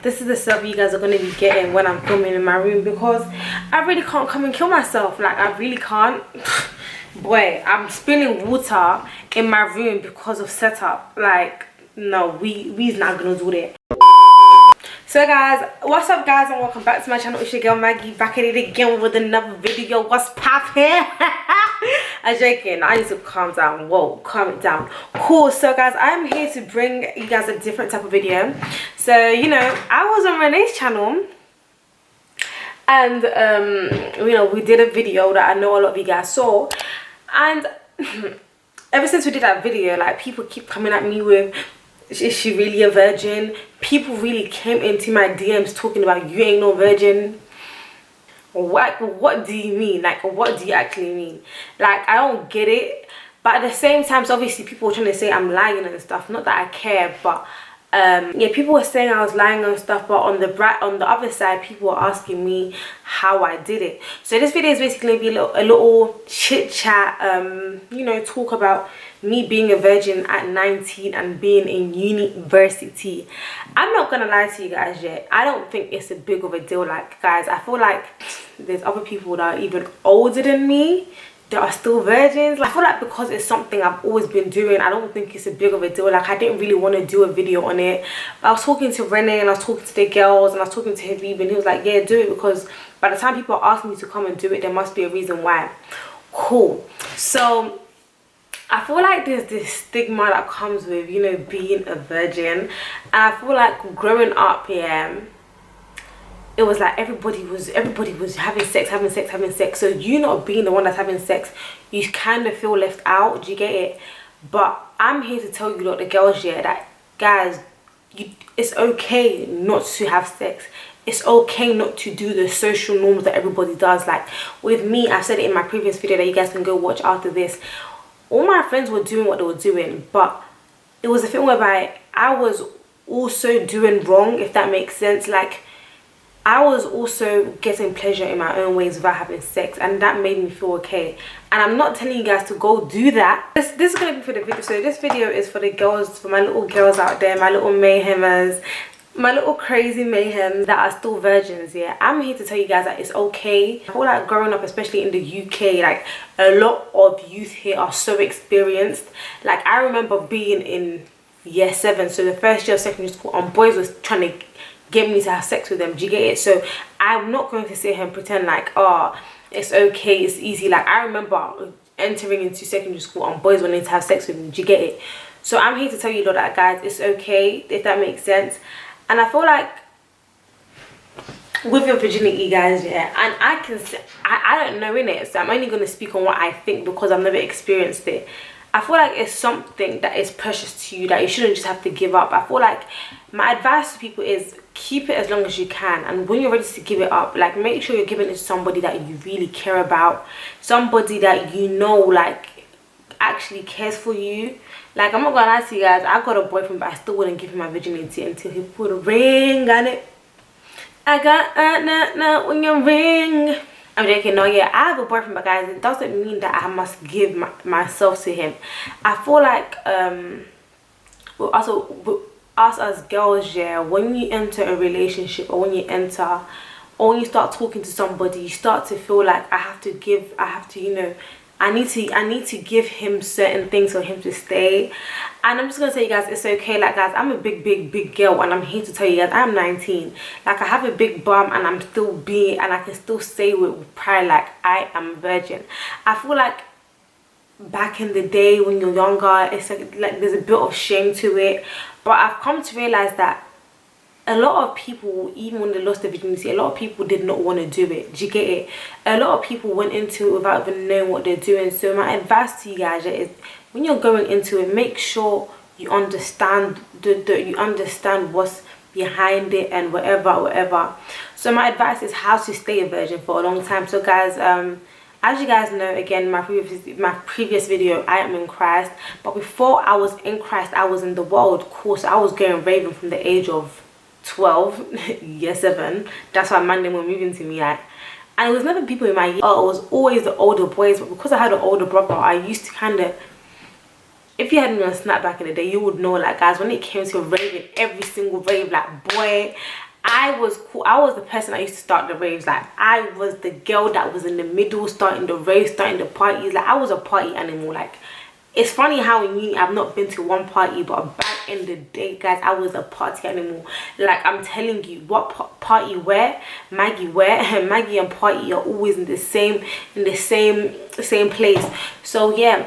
this is the stuff you guys are going to be getting when I'm filming in my room, because I really can't come and kill myself. Like, I really can't. Boy, I'm spilling water in my room because of setup. Like, no, we's not gonna do that. So guys, what's up guys, and welcome back to my channel. It's your girl Maggie, back at it again with another video. What's poppin'? I'm joking, I need to calm down. Whoa, calm it down. Cool. So guys, I'm here to bring you guys a different type of video. So, you know, I was on Renee's channel, and you know, we did a video that I know a lot of you guys saw, and ever since we did that video, like, people keep coming at me with, is she really a virgin? People really came into my DMs talking about, you ain't no virgin. What do you mean? Like, what do you actually mean? Like, I don't get it. But at the same time, so obviously people were trying to say I'm lying and stuff. Not that I care, but yeah, people were saying I was lying and stuff. But on the other side, people were asking me how I did it. So this video is basically going to be a little chit chat, you know, talk about me being a virgin at 19 and being in university. I'm not gonna lie to you guys yet, I don't think it's a big of a deal. Like, guys, I feel like there's other people that are even older than me that are still virgins. Like, I feel like because it's something I've always been doing, I don't think it's a big of a deal. Like, I didn't really want to do a video on it, but I was talking to Renee and I was talking to the girls and I was talking to Habib, and he was like, yeah, do it, because by the time people are asking me to come and do it, there must be a reason why. Cool. So I feel like there's this stigma that comes with, you know, being a virgin. And I feel like growing up, yeah, it was like everybody was having sex. So you not being the one that's having sex, you kind of feel left out. Do you get it? But I'm here to tell you, lot, the girls, yeah, that guys, it's okay not to have sex. It's okay not to do the social norms that everybody does. Like, with me, I said it in my previous video that you guys can go watch after this. All my friends were doing what they were doing, but it was a thing whereby I was also doing wrong, if that makes sense. Like, I was also getting pleasure in my own ways without having sex, and that made me feel okay. And I'm not telling you guys to go do that. This is going to be for the video. So this video is for the girls, for my little girls out there, my little mayhemers, my little crazy mayhem that are still virgins. Yeah, I'm here to tell you guys that it's okay. I feel like growing up, especially in the UK, like, a lot of youth here are so experienced. Like, I remember being in year 7, so the first year of secondary school, and boys was trying to get me to have sex with them. Do you get it? So I'm not going to sit here and pretend like, oh, it's okay, it's easy. Like, I remember entering into secondary school and boys wanting to have sex with me. Do you get it? So I'm here to tell you that, guys, it's okay, if that makes sense. And I feel like with your virginity, guys, yeah, and I can say, I don't know, innit, so I'm only going to speak on what I think because I've never experienced it. I feel like it's something that is precious to you that you shouldn't just have to give up. I feel like my advice to people is keep it as long as you can, and when you're ready to give it up, like, make sure you're giving it to somebody that you really care about, somebody that you know, like, actually cares for you. Like, I'm not gonna lie to you guys, I got a boyfriend, but I still wouldn't give him my virginity until he put a ring on it. I got when you ring. I'm joking. No, yeah, I have a boyfriend, but guys, it doesn't mean that I must give myself to him. I feel like us as girls, yeah, when you enter a relationship, or when you start talking to somebody, you start to feel like I have to, you know, I need to give him certain things for him to stay. And I'm just gonna tell you guys, it's okay. Like, guys, I'm a big girl, and I'm here to tell you guys, I'm 19. Like, I have a big bum, and I'm still and I can still say with pride, like, I am a virgin. I feel like back in the day when you're younger, it's like there's a bit of shame to it, but I've come to realize that a lot of people, even when they lost their virginity, a lot of people did not want to do it. Do you get it? A lot of people went into it without even knowing what they're doing. So my advice to you guys is, when you're going into it, make sure you understand you understand what's behind it and whatever. So my advice is how to stay a virgin for a long time. So guys, as you guys know, again, my previous video, I am in Christ. But before I was in Christ, I was in the world. Of course, I was going raving from the age of 12, year 7. That's why Monday were moving to me, like, and it was never people in my year. It was always the older boys. But because I had an older brother, I used to kind of, if you had me on Snap back in the day, you would know, like, guys, when it came to raving, every single rave, like, boy, I was cool. I was the person that used to start the raves. Like, I was the girl that was in the middle, starting the raves, starting the parties. Like, I was a party animal. Like, it's funny how in uni I've not been to one party, but back in the day, guys, I was a party animal. Like, I'm telling you, what party where Maggie and party are always in the same place. So yeah,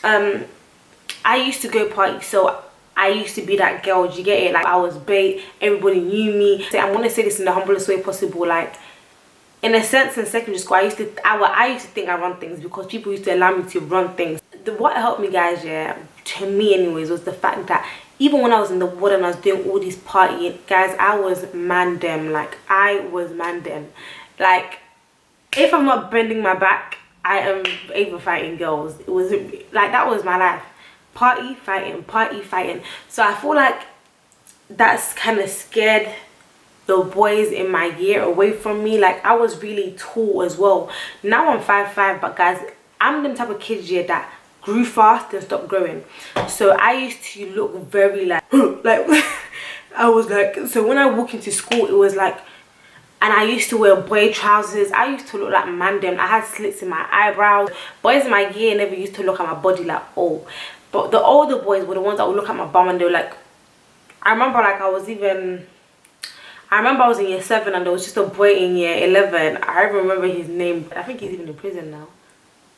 I used to go party, so I used to be that girl. Do you get it? Like, I was bait, everybody knew me. So I'm gonna say this in the humblest way possible. Like, in a sense, in secondary school, I used to think I run things because people used to allow me to run things. What helped me, guys, yeah, to me anyways, was the fact that even when I was in the water and I was doing all these partying, guys, I was mandem. Like, I was mandem. Like, if I'm not bending my back, I am able fighting girls. It was like, that was my life. Party fighting. So I feel like that's kind of scared the boys in my year away from me. Like, I was really tall as well. Now I'm 5'5", but guys, I'm the type of kid here that grew fast and stopped growing. So I used to look very like I was like, so when I walk into school, it was like, and I used to wear boy trousers. I used to look like mandem. I had slits in my eyebrows. Boys in my year never used to look at my body like, oh. But the older boys were the ones that would look at my bum and they were like, I remember like I was in year 7 and there was just a boy in year 11. I remember his name. I think he's even in prison now.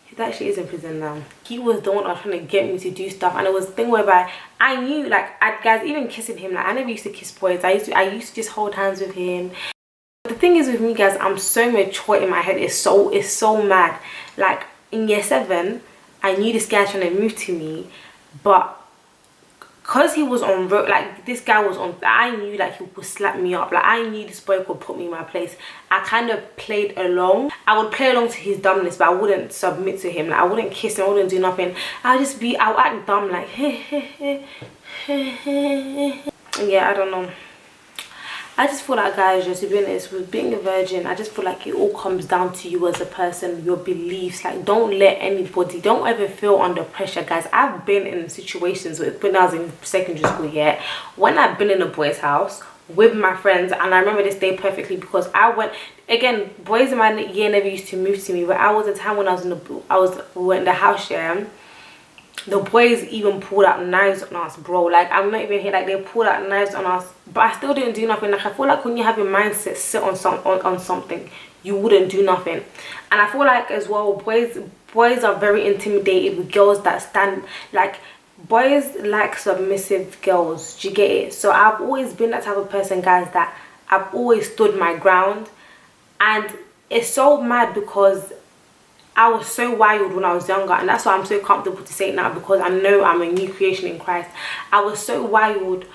He actually is in prison now. He was the one that was trying to get me to do stuff, and it was a thing whereby I knew, like, guys, even kissing him, like, I never used to kiss boys. I used to just hold hands with him. The thing is with me, guys, I'm so mature in my head. It's so mad. Like, in year 7, I knew this guy trying to move to me, but because he was on, like, this guy was on, I knew like he would slap me up. Like, I knew this boy could put me in my place. I kind of played along. I would play along to his dumbness, but I wouldn't submit to him. Like, I wouldn't kiss him, I wouldn't do nothing. I'll act dumb, like, yeah, I don't know. I just feel like, guys, just to be honest, with being a virgin, I just feel like it all comes down to you as a person, your beliefs. Like, don't let anybody, don't ever feel under pressure, guys. I've been in situations when I was in secondary school, yeah, when I've been in a boy's house with my friends, and I remember this day perfectly because I went, again, boys in my year never used to move to me, but I was a time when we were in the house, yeah. The boys even pulled out knives on us, bro. Like, I'm not even here. Like, they pulled out knives on us, but I still didn't do nothing. Like, I feel like when you have your mindset set on something, you wouldn't do nothing. And I feel like as well, boys are very intimidated with girls that stand. Like, boys like submissive girls. Do you get it? So I've always been that type of person, guys, that I've always stood my ground. And it's so mad because I was so wild when I was younger, and that's why I'm so comfortable to say it now, because I know I'm a new creation in Christ. I was so wild,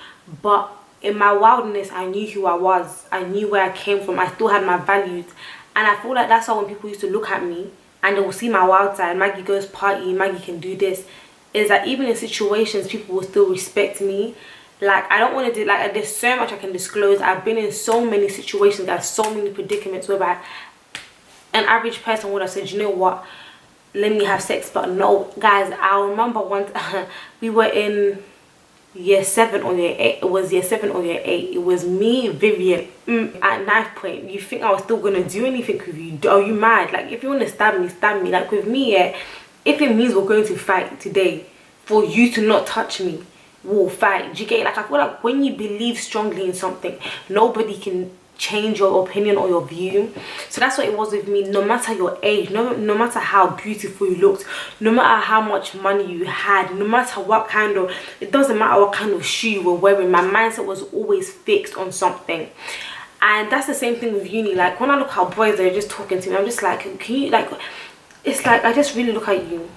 but in my wildness, I knew who I was. I knew where I came from. I still had my values. And I feel like that's why when people used to look at me and they will see my wild side, Maggie goes party, Maggie can do this, is that even in situations, people will still respect me. Like, I don't want to do, like, there's so much I can disclose. I've been in so many situations, there's so many predicaments whereby an average person would have said, you know what, let me have sex. But no, guys, I remember once we were in year 7 or year 8. It was year 7 or year 8. It was me, Vivian, at knife point. You think I was still gonna do anything with you? Are you mad? Like, if you want to stab me, stab me. Like, with me, yeah, if it means we're going to fight today for you to not touch me, we'll fight. Do you get it? Like, I feel like when you believe strongly in something, nobody can change your opinion or your view. So that's what it was with me. No matter your age, no matter how beautiful you looked, no matter how much money you had, no matter what kind of, it doesn't matter what kind of shoe you were wearing, my mindset was always fixed on something. And that's the same thing with uni. Like, when I look how boys are just talking to me, I'm just like, can you, like, it's like I just really look at you,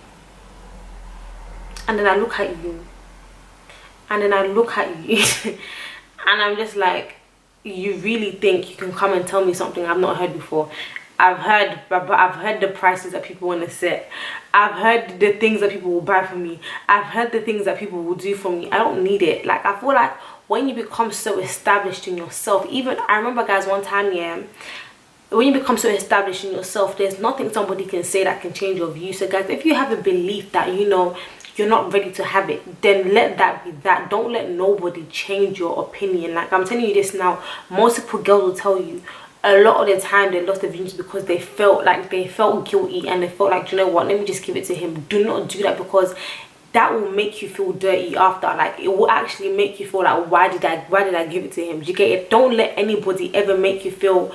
and then I look at you, and then I look at you and I'm just like, you really think you can come and tell me something I've not heard before? I've heard the prices that people want to set. I've heard the things that people will buy for me. I've heard the things that people will do for me. I don't need it. Like, I feel like when you become so established in yourself, even I remember, guys, one time, yeah, when you become so established in yourself, there's nothing somebody can say that can change your view. So, guys, if you have a belief that, you know, you're not ready to have it, then let that be that. Don't let nobody change your opinion. Like, I'm telling you this now, multiple girls will tell you a lot of the time they lost the virginity because they felt guilty, and they felt like, you know what, let me just give it to him. Do not do that, because that will make you feel dirty after. Like, it will actually make you feel like, why did I give it to him? Do you get it? Don't let anybody ever make you feel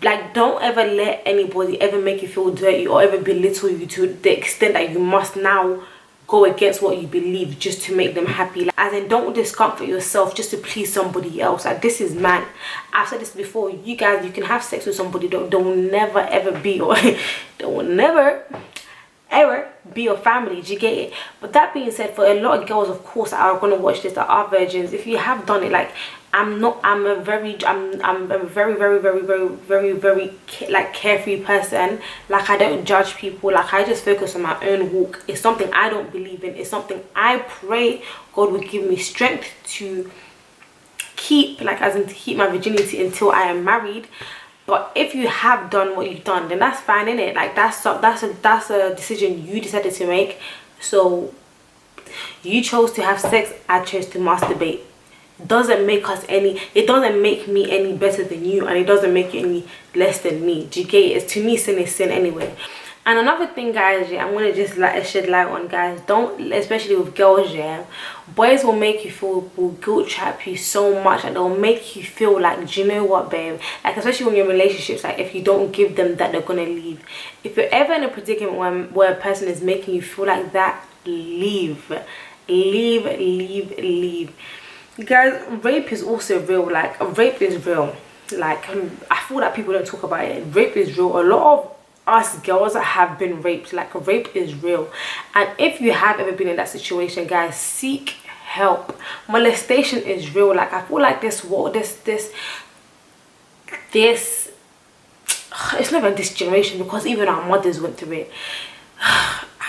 like, don't ever let anybody ever make you feel dirty or ever belittle you to the extent that you must now go against what you believe just to make them happy. Like, as in, don't discomfort yourself just to please somebody else. Like, this is man. I've said this before, you guys, you can have sex with somebody that will never ever be, or they will never ever be your family. Do you get it? But that being said, for a lot of girls, of course, that are gonna watch this, that are virgins, if you have done it, like, I'm a very like carefree person. Like, I don't judge people. Like, I just focus on my own walk. It's something I don't believe in. It's something I pray God would give me strength to keep, like, as in to keep my virginity until I am married. But if you have done what you've done, then that's fine, innit? Like, that's a decision you decided to make. So you chose to have sex, I chose to masturbate. Doesn't make us any, it doesn't make me any better than you, and it doesn't make you any less than me. Do you get it? It's, to me, sin is sin anyway. And another thing, guys, yeah, I'm gonna just shed light on, guys, don't, especially with girls, yeah, boys will make you feel, will guilt trap you so much, and they'll make you feel like, do you know what, babe, like, especially when you're in relationships, like, if you don't give them that, they're gonna leave. If you're ever in a predicament where a person is making you feel like that, leave. Guys, rape is also real. Like, rape is real. Like, I feel that people don't talk about it. Rape is real. A lot of us girls have been raped. Like, rape is real. And if you have ever been in that situation, guys, seek help. Molestation is real. Like, I feel like this it's not even this generation, because even our mothers went through it.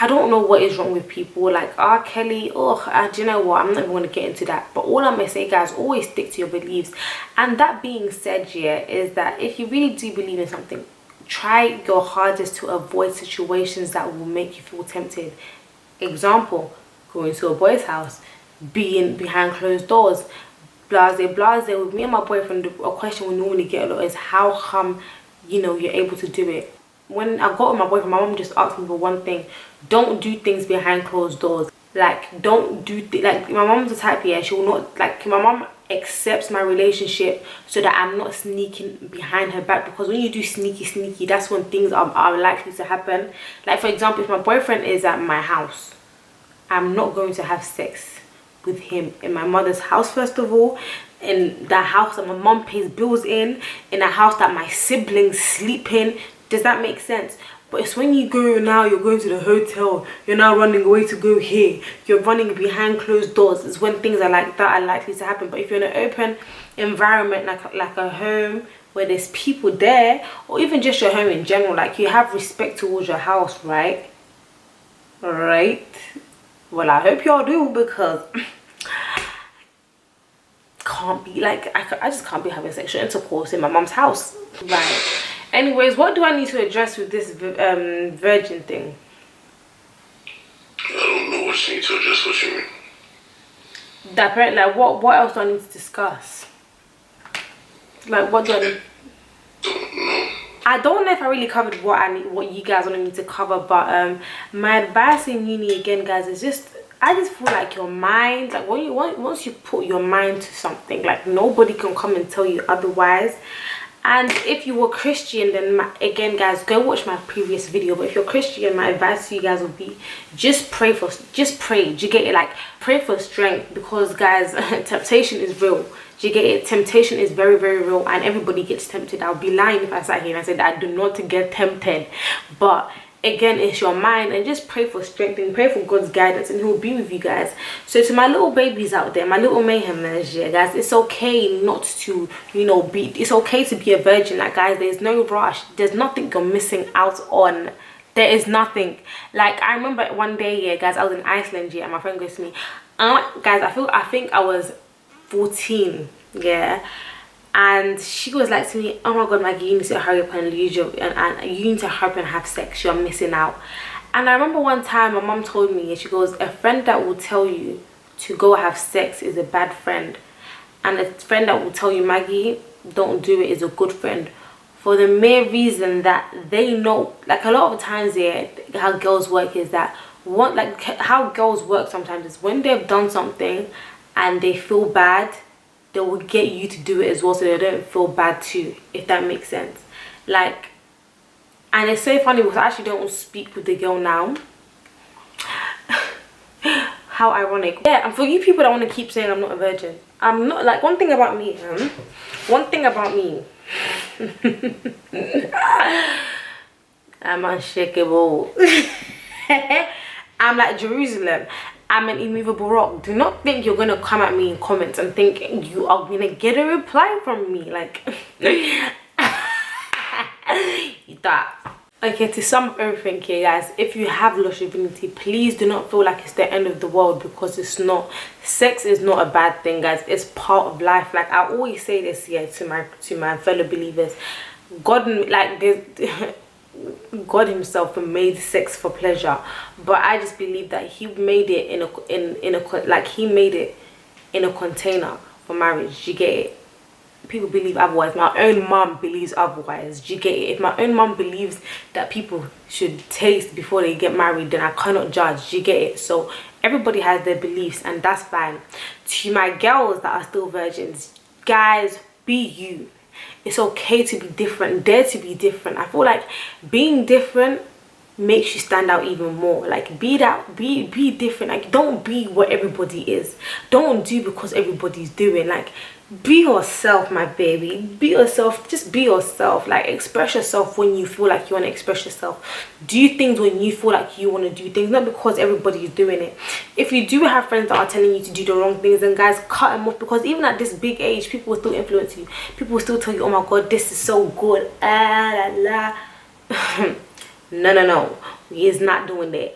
I don't know what is wrong with people. Like, R. Kelly, do you know what, I'm not even going to get into that. But all I'm going to say, guys, always stick to your beliefs. And that being said, yeah, is that if you really do believe in something, try your hardest to avoid situations that will make you feel tempted. Example, going to a boy's house, being behind closed doors, blase. With me and my boyfriend, a question we normally get a lot is, how come, you know, you're able to do it? When I got with my boyfriend, my mom just asked me for one thing: don't do things behind closed doors. Like, don't do like, my mom's the type, yeah, she will not, like, my mom accepts my relationship so that I'm not sneaking behind her back, because when you do sneaky, that's when things are likely to happen. Like, for example, if my boyfriend is at my house, I'm not going to have sex with him in my mother's house, first of all, in the house that my mom pays bills in a house that my siblings sleep in. Does that make sense? But it's when you go now, you're going to the hotel, you're now running away to go here, you're running behind closed doors, it's when things are like that are likely to happen. But if you're in an open environment, like a home where there's people there, or even just your home in general, like, you have respect towards your house, right? Right? Well, I hope y'all do, because can't be, like, I just can't be having sexual intercourse in my mom's house, right? Anyways, what do I need to address with this virgin thing? I don't know what you need to address. What you mean? That apparently, like, what else do I need to discuss? Like, what do I need? Don't know. I don't know if I really covered what you guys wanted me to cover, but my advice in uni, again, guys, is just, I just feel like your mind, like, once you put your mind to something, like, nobody can come and tell you otherwise. And if you were Christian, then again, guys, go watch my previous video. But if you're Christian, my advice to you guys would be, just pray. Do you get it? Like, pray for strength, because, guys, temptation is real. Do you get it? Temptation is very, very real, and everybody gets tempted. I'll be lying if I sat here and I said I do not get tempted. But again, it's your mind, and just pray for strength and pray for God's guidance, and He will be with you guys. So to my little babies out there, my little mayhemers, yeah, guys, it's okay not to, you know, it's okay to be a virgin. Like, guys, there's no rush. There's nothing you're missing out on. There is nothing. Like, I remember one day, yeah, guys, I was in Iceland, yeah, and my friend goes to me, guys, I think I was 14, yeah. And she was like to me, oh my god, Maggie, you need to hurry up and use and you need to hurry up and have sex, you're missing out. And I remember one time my mom told me, she goes, a friend that will tell you to go have sex is a bad friend, and a friend that will tell you, Maggie, don't do it, is a good friend. For the mere reason that they know, like a lot of times, yeah, how girls work is that how girls work sometimes is when they've done something and they feel bad, they will get you to do it as well, so they don't feel bad too, if that makes sense. Like, and it's so funny because I actually don't speak with the girl now. How ironic. Yeah, and for you people that want to keep saying I'm not a virgin, I'm not. Like, one thing about me, I'm unshakable. I'm like Jerusalem. I'm an immovable rock. Do not think you're gonna come at me in comments and think you are gonna get a reply from me. Like, you thought. Okay, to sum up everything here, guys, if you have lost your virginity, please do not feel like it's the end of the world, because it's not. Sex is not a bad thing, guys. It's part of life. Like, I always say this here to my fellow believers. God, like, God himself made sex for pleasure, but I just believe that he made it he made it in a container for marriage. You get it? People believe otherwise. My own mom believes otherwise. You get it? If my own mom believes that people should taste before they get married, then I cannot judge. You get it? So everybody has their beliefs, and that's fine. To my girls that are still virgins, guys, be you. It's okay to be different. Dare to be different. I feel like being different makes you stand out even more. Like, be different. Like, don't be what everybody is. Don't do because everybody's doing. Like, be yourself, my baby. Be yourself. Just be yourself. Like, express yourself when you feel like you want to express yourself. Do things when you feel like you want to do things, not because everybody is doing it. If you do have friends that are telling you to do the wrong things, then guys, cut them off, because even at this big age, people will still influence you. People will still tell you, oh my god, this is so good, no, we is not doing that.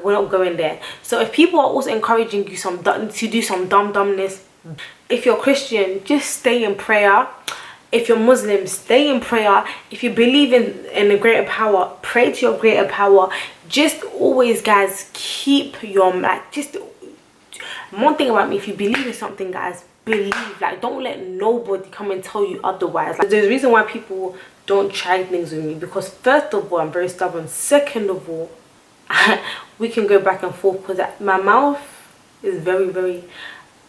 We're not going there. So if people are also encouraging you to do some dumbness, if you're Christian, just stay in prayer. If you're Muslim, stay in prayer. If you believe in a greater power, pray to your greater power. Just always, guys, keep your, like, just one thing about me, if you believe in something, guys, believe. Like, don't let nobody come and tell you otherwise. Like, there's a reason why people don't try things with me, because first of all, I'm very stubborn. Second of all, we can go back and forth, because my mouth is very,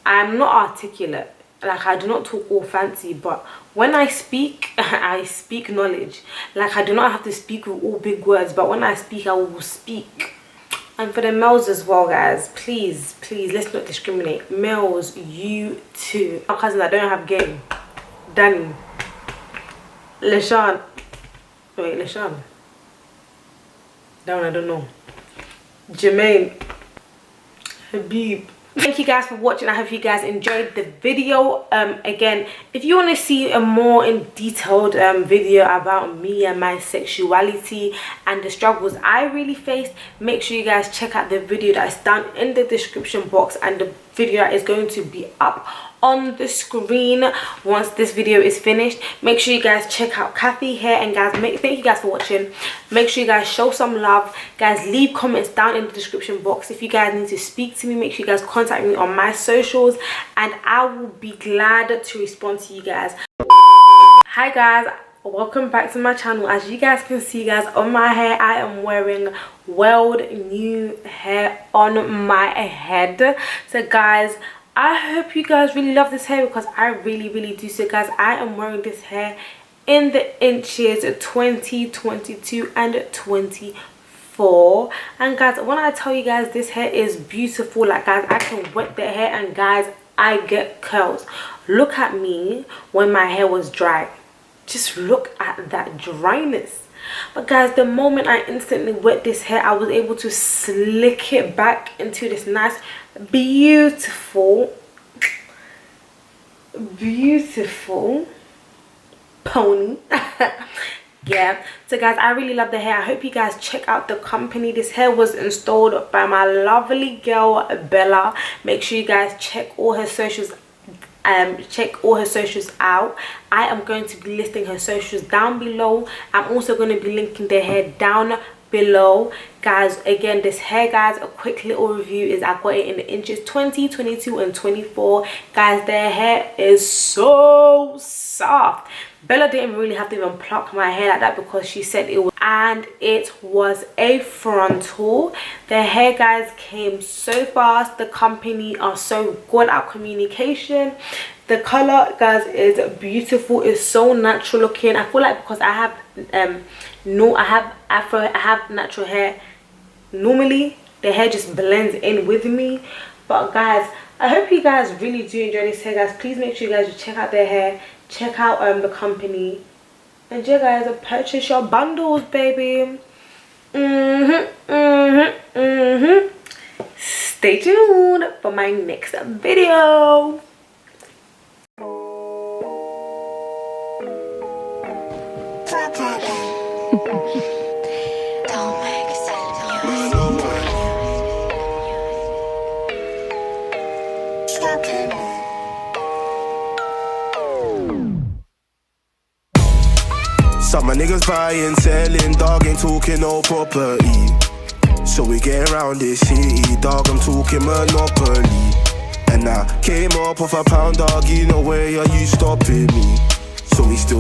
I'm not articulate. Like, I do not talk all fancy, but when I speak, I speak knowledge. Like, I do not have to speak with all big words, but when I speak, I will speak. And for the males as well, guys, please, let's not discriminate. Males, you too. My cousin that don't have game, Danny, LaShawn, wait, LaShawn, that one I don't know, Jermaine, Habib. Thank you guys for watching. I hope you guys enjoyed the video. Again, if you want to see a more in detailed video about me and my sexuality and the struggles I really faced, make sure you guys check out the video that's down in the description box, and the video that is going to be up on the screen once this video is finished. Make sure you guys check out Kathy here, and guys, thank you guys for watching. Make sure you guys show some love, guys. Leave comments down in the description box. If you guys need to speak to me, make sure you guys contact me on my socials, and I will be glad to respond to you guys. Hi guys, welcome back to my channel. As you guys can see, guys, on my hair, I am wearing Worldnew hair on my head. So guys, I hope you guys really love this hair, because I really do. So guys, I am wearing this hair in the inches 2022 and 24. And guys, when I tell you guys this hair is beautiful, like guys, I can wet the hair and guys, I get curls. Look at me when my hair was dry. Just look at that dryness. But guys, the moment I instantly wet this hair, I was able to slick it back into this nice, beautiful pony. Yeah, so guys, I really love the hair. I hope you guys check out the company. This hair was installed by my lovely girl Bella. Make sure you guys check all her socials out. I am going to be listing her socials down below. I'm also going to be linking the hair down below. Guys, again, this hair, guys, a quick little review is I got it in the inches 20, 22 and 24. Guys, their hair is so soft. Bella didn't really have to even pluck my hair like that because she said it was, and it was a frontal. The hair, guys, came so fast. The company are so good at communication. The color, guys, is beautiful. It's so natural looking. I feel like because I have I have natural hair normally, the hair just blends in with me. But guys, I hope you guys really do enjoy this hair, guys. Please make sure you guys check out their hair, check out the company, and yeah, guys, purchase your bundles, baby. Stay tuned for my next video. Some my niggas buying, selling, dog ain't talking no property. So we getting round this city, dog, I'm talking monopoly. And I came up with £1, dog, you know where are you stopping me? So we still